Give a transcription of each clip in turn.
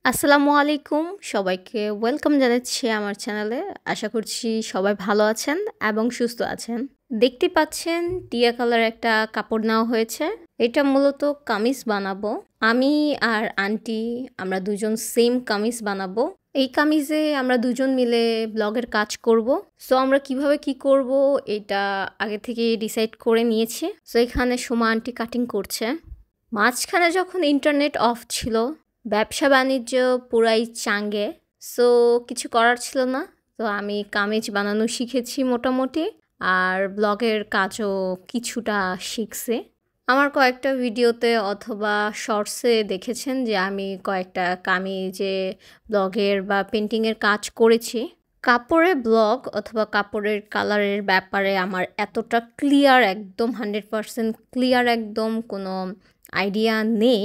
আসসালামু আলাইকুম সবাইকে ওয়েলকাম জানাচ্ছি আমার চ্যানেলে। আশা করছি সবাই ভালো আছেন এবং সুস্থ আছেন। দেখতে পাচ্ছেন টিয়া কালার একটা কাপড় নেওয়া হয়েছে। এটা মূলত কামিজ বানাবো। আমি আর আন্টি আমরা দুজন সেম কামিজ বানাবো। এই কামিজে আমরা দুজন মিলে ব্লগের কাজ করব। সো আমরা কিভাবে কি করব এটা আগে থেকে ডিসাইড করে নিয়েছি। সো এখানে সোমা আন্টি কাটিং করছে। মাঝখানে যখন ইন্টারনেট অফ ছিল, ব্যবসা বাণিজ্য পুরাই চাঙ্গে। সো কিছু করার ছিল না, তো আমি কামিজ বানানো শিখেছি মোটামুটি, আর ব্লগের কাজও কিছুটা শিখছি। আমার কয়েকটা ভিডিওতে অথবা শর্টসে দেখেছেন যে আমি কয়েকটা কামিজে ব্লগের বা পেন্টিংয়ের কাজ করেছি। কাপড়ের ব্লগ অথবা কাপড়ের কালারের ব্যাপারে আমার এতটা ক্লিয়ার, একদম 100% ক্লিয়ার একদম কোনো আইডিয়া নেই।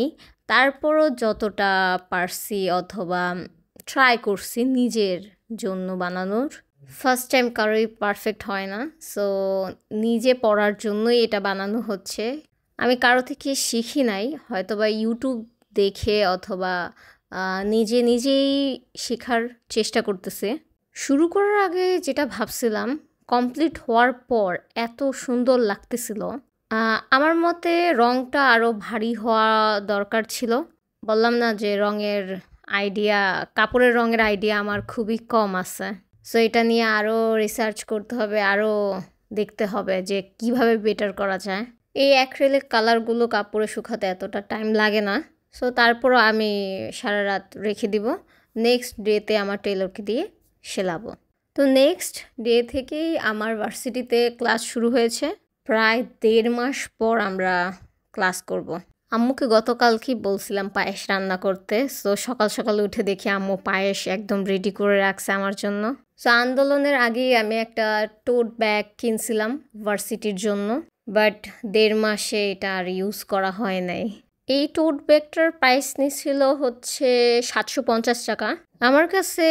তারপরও যতটা পারছি অথবা ট্রাই করছি নিজের জন্য বানানোর। ফার্স্ট টাইম কারোই পারফেক্ট হয় না, সো নিজে পড়ার জন্যই এটা বানানো হচ্ছে। আমি কারো থেকে শিখি নাই, হয়তোবা ইউটিউব দেখে অথবা নিজে নিজেই শেখার চেষ্টা করতেছে। শুরু করার আগে যেটা ভাবছিলাম, কমপ্লিট হওয়ার পর এত সুন্দর লাগতেছিল। আমার মতে রঙটা আরও ভারী হওয়া দরকার ছিল। বললাম না যে কাপড়ের রঙের আইডিয়া আমার খুবই কম আছে। সো এটা নিয়ে আরও রিসার্চ করতে হবে, আরও দেখতে হবে যে কিভাবে বেটার করা যায়। এই অ্যাক্রিলিক কালারগুলো কাপড়ে শুকাতে এতটা টাইম লাগে না। সো তারপরও আমি সারা রাত রেখে দিব, নেক্সট ডেতে আমার টেলরকে দিয়ে সেলাবো। তো নেক্সট ডে থেকেই আমার ভার্সিটিতে ক্লাস শুরু হয়েছে। প্রায় 1.5 মাস পর আমরা ক্লাস করব। আম্মুকে গতকালকেই বলছিলাম পায়েস রান্না করতে। সো সকাল সকাল উঠে দেখি আম্মু পায়েস একদম রেডি করে রাখছে আমার জন্য। সো আন্দোলনের আগেই আমি একটা টোট ব্যাগ কিনছিলাম ভার্সিটির জন্য, বাট 1.5 মাসে এটা আর ইউজ করা হয় নাই। এই টোট ব্যাগটার প্রাইস নিছিল হচ্ছে 750 টাকা। আমার কাছে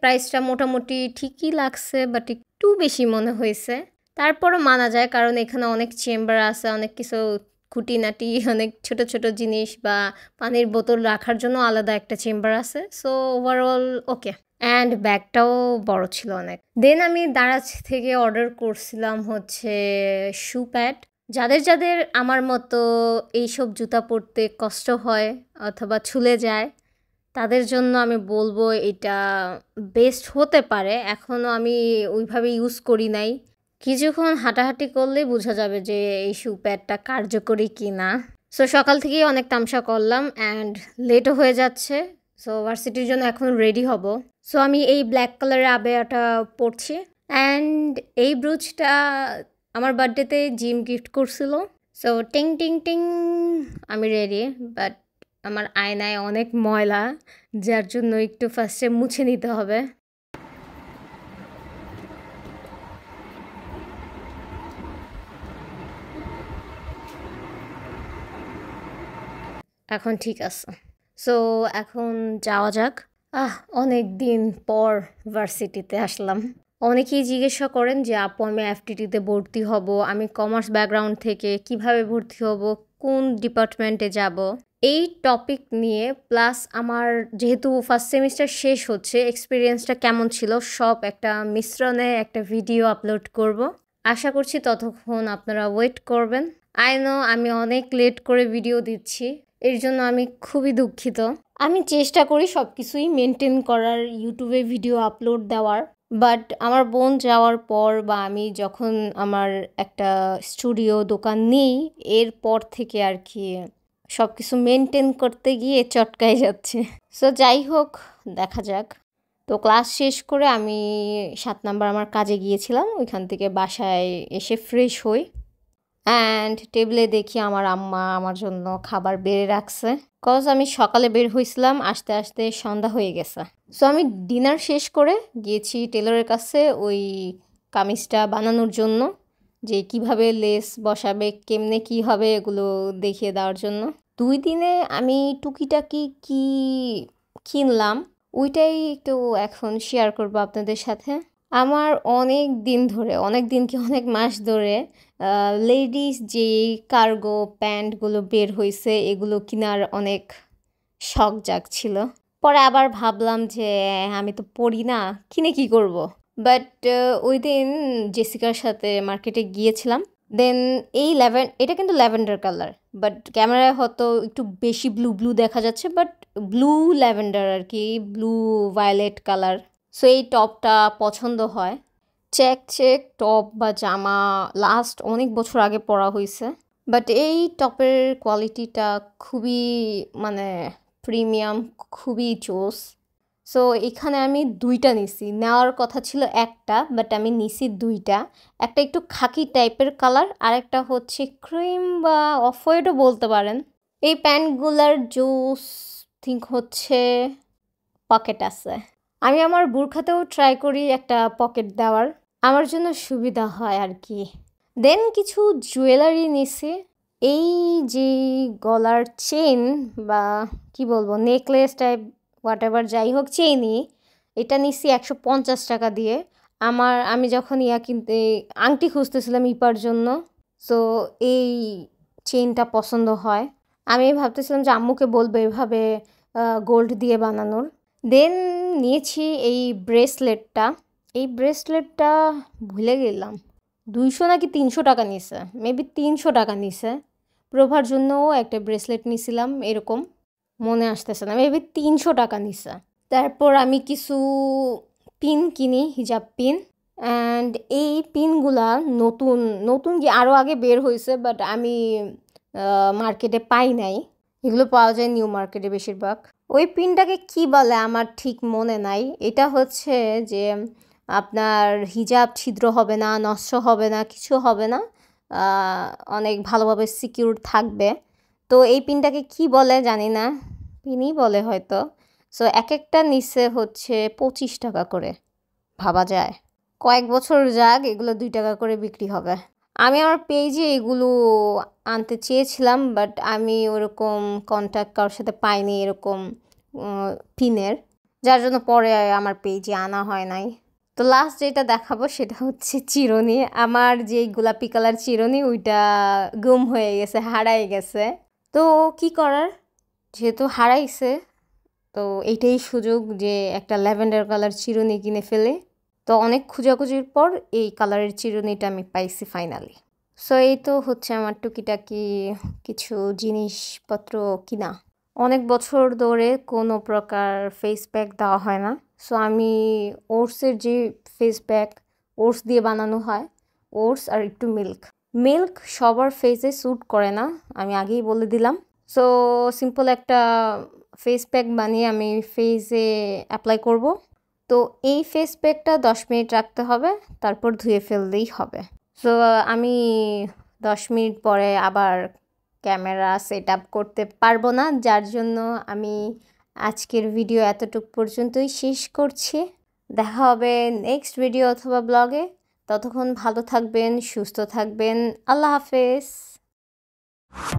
প্রাইসটা মোটামুটি ঠিকই লাগছে, বাট একটু বেশি মনে হয়েছে। তারপরও মানা যায়, কারণ এখানে অনেক চেম্বার আছে, অনেক কিছু খুঁটিনাটি, অনেক ছোট ছোট জিনিস বা পানির বোতল রাখার জন্য আলাদা একটা চেম্বার আছে। So overall okay. অ্যান্ড ব্যাগটাও বড় ছিল অনেক। দেন আমি দারাজ থেকে অর্ডার করছিলাম হচ্ছে শু প্যাড। যাদের যাদের আমার মতো এইসব জুতা পরতে কষ্ট হয় অথবা ছুলে যায়, তাদের জন্য আমি বলবো এটা বেস্ট হতে পারে। এখনও আমি ওইভাবে ইউজ করি নাই। কিছুক্ষণ হাঁটাহাঁটি করলে বোঝা যাবে যে এই শু প্যাডটা কার্যকরী কি না। সো সকাল থেকেই অনেক তামসা করলাম অ্যান্ড লেটও হয়ে যাচ্ছে। সো ভার্সিটির জন্য এখন রেডি হব। সো আমি এই ব্ল্যাক কালারের আবেয়াটা পরছি, অ্যান্ড এই ব্রুচটা আমার বার্থডেতে জিম গিফট করছিল। সো টিং টিং টিং, আমি রেডি। বাট আমার আয়নায় অনেক ময়লা, যার জন্য একটু ফার্স্টে মুছে নিতে হবে। এখন ঠিক আছে। সো এখন যাওয়া যাক। অনেক দিন পর ভার্সিটিতে আসলাম। অনেকেই জিজ্ঞাসা করেন যে আপু আমি এফটিটিতে ভর্তি হব, আমি কমার্স ব্যাকগ্রাউন্ড থেকে কিভাবে ভর্তি হব, কোন ডিপার্টমেন্টে যাব। এই টপিক নিয়ে প্লাস আমার যেহেতু ফার্স্ট সেমিস্টার শেষ হচ্ছে, এক্সপিরিয়েন্সটা কেমন ছিল সব একটা মিশ্রণে একটা ভিডিও আপলোড করব। আশা করছি ততক্ষণ আপনারা ওয়েট করবেন। আই নো আমি অনেক লেট করে ভিডিও দিচ্ছি, এর জন্য আমি খুবই দুঃখিত। আমি চেষ্টা করি সব কিছুই মেনটেন করার, ইউটিউবে ভিডিও আপলোড দেওয়ার। বাট আমার বোন যাওয়ার পর বা আমি যখন আমার একটা স্টুডিও দোকান নিই, এরপর থেকে আর কি সব কিছু মেনটেন করতে গিয়ে চটকায় যাচ্ছে। সো যাই হোক, দেখা যাক। তো ক্লাস শেষ করে আমি 7 নাম্বার আমার কাজে গিয়েছিলাম। ওইখান থেকে বাসায় এসে ফ্রেশ হই, অ্যান্ড টেবিলে দেখি আমার আম্মা আমার জন্য খাবার বেড়ে রাখছে। কজ আমি সকালে বের হয়েছিলাম, আস্তে আস্তে সন্ধ্যা হয়ে গেছে। সো আমি ডিনার শেষ করে গিয়েছি টেলরের কাছে ওই কামিজটা বানানোর জন্য, যে কিভাবে লেস বসাবে, কেমনে কি হবে এগুলো দেখিয়ে দেওয়ার জন্য। 2 দিনে আমি টুকিটাকি কি কিনলাম ওইটাই একটু এখন শেয়ার করবো আপনাদের সাথে। আমার অনেক দিন ধরে, অনেক মাস ধরে লেডিস যে কার্গো প্যান্টগুলো বের হয়েছে এগুলো কেনার অনেক শখ জাগছিল। পরে আবার ভাবলাম যে আমি তো পড়ি না, কিনে কি করব। বাট ওই দিন জেসিকার সাথে মার্কেটে গিয়েছিলাম। দেন এটা কিন্তু ল্যাভেন্ডার কালার, বাট ক্যামেরায় হয়তো একটু বেশি ব্লু ব্লু দেখা যাচ্ছে, বাট ব্লু ল্যাভেন্ডার আর কি, ব্লু ভায়োলেট কালার। সো এই টপটা পছন্দ হয়। চেক চেক টপ বা জামা লাস্ট অনেক বছর আগে পরা হয়েছে, বাট এই টপের কোয়ালিটিটা খুবই মানে প্রিমিয়াম, খুবই জোস। সো এখানে আমি দুইটা নিছি, নেওয়ার কথা ছিল একটা, বাট আমি নিছি দুইটা। একটা একটু খাকি টাইপের কালার, আর একটা হচ্ছে ক্রিম বা অফ হোয়াইটও বলতে পারেন। এই প্যান্টগুলার জোস থিঙ্ক হচ্ছে পকেট আছে। আমি আমার বুরখাতেও ট্রাই করি একটা পকেট দেওয়ার, আমার জন্য সুবিধা হয় আর কি। দেন কিছু জুয়েলারি নিছি। এই যে গলার চেন বা কি বলবো নেকলেস টাইপ হোয়াট এভার যাই হোক চেইনই, এটা নিছি 150 টাকা দিয়ে। আমি যখন কিনতে আংটি খুঁজতেছিলাম ইপার জন্য, সো এই চেইনটা পছন্দ হয়। আমি ভাবতেছিলাম যে আম্মুকে বলবো এভাবে গোল্ড দিয়ে বানানোর। দেন নিয়েছি এই ব্রেসলেটটা। এই ব্রেসলেটটা ভুলে গেলাম 200 নাকি 300 টাকা নিছে, মেবি 300 টাকা নিছে। প্রভার জন্যও একটা ব্রেসলেট নিছিলাম এরকম, মনে আসতেছে না, মেবি 300 টাকা নিছে। তারপর আমি কিছু পিন কিনি, হিজাব পিন। অ্যান্ড এই পিনগুলা নতুন নতুন কি আরও আগে বের হয়েছে, বাট আমি মার্কেটে পাই নাই। এগুলো পাওয়া যায় নিউ মার্কেটে বেশিরভাগ। ওই পিনটাকে কি বলে আমার ঠিক মনে নাই। এটা হচ্ছে যে আপনার হিজাব ছিদ্র হবে না, নষ্ট হবে না, কিছু হবে না, অনেক ভালোভাবে সিকিউর থাকবে। তো এই পিনটাকে কি বলে জানি না, পিনই বলে হয়তো। সো এক একটা নিচে হচ্ছে 25 টাকা করে, ভাবা যায় কয়েক বছর যাক এগুলো 2 টাকা করে বিক্রি হবে। আমি আমার পেজে এগুলো আনতে চেয়েছিলাম, বাট আমি ওরকম কন্ট্যাক্ট কারোর সাথে পাইনি এরকম পিনের, যার জন্য পরে আমার পেজে আনা হয় নাই। তো লাস্ট যেটা দেখাবো সেটা হচ্ছে চিরুনি। আমার যে গোলাপি কালার চিরুনি ওইটা গুম হয়ে গেছে, হারাই গেছে। তো কি করার, যেহেতু হারাইছে তো এইটাই সুযোগ যে একটা ল্যাভেন্ডার কালার চিরুনি কিনে ফেলে। তো অনেক খোঁজাখুঁজির পর এই কালারের চিরুনিটা আমি পাইছি ফাইনালি। সো এই তো হচ্ছে আমার টুকিটাকি কিছু জিনিসপত্র কিনা। অনেক বছর ধরে কোনো প্রকার ফেস প্যাক দেওয়া হয় না। সো আমি ওটসের যে ফেস প্যাক, ওটস দিয়ে বানানো হয়, ওটস আর একটু মিল্ক সবার ফেসে স্যুট করে না, আমি আগেই বলে দিলাম। সো সিম্পল একটা ফেস প্যাক বানিয়ে আমি ফেসে অ্যাপ্লাই করব। তো এই ফেস প্যাকটা 10 মিনিট রাখতে হবে, তারপর ধুয়ে ফেললেই হবে। সো আমি 10 মিনিট পরে আবার ক্যামেরা সেট আপ করতে পারবো না, যার জন্য আমি আজকের ভিডিও এতটুকু পর্যন্তই শেষ করছি। দেখা হবে নেক্সট ভিডিও অথবা ব্লগে। ততক্ষণ ভালো থাকবেন, সুস্থ থাকবেন। আল্লাহ হাফেজ।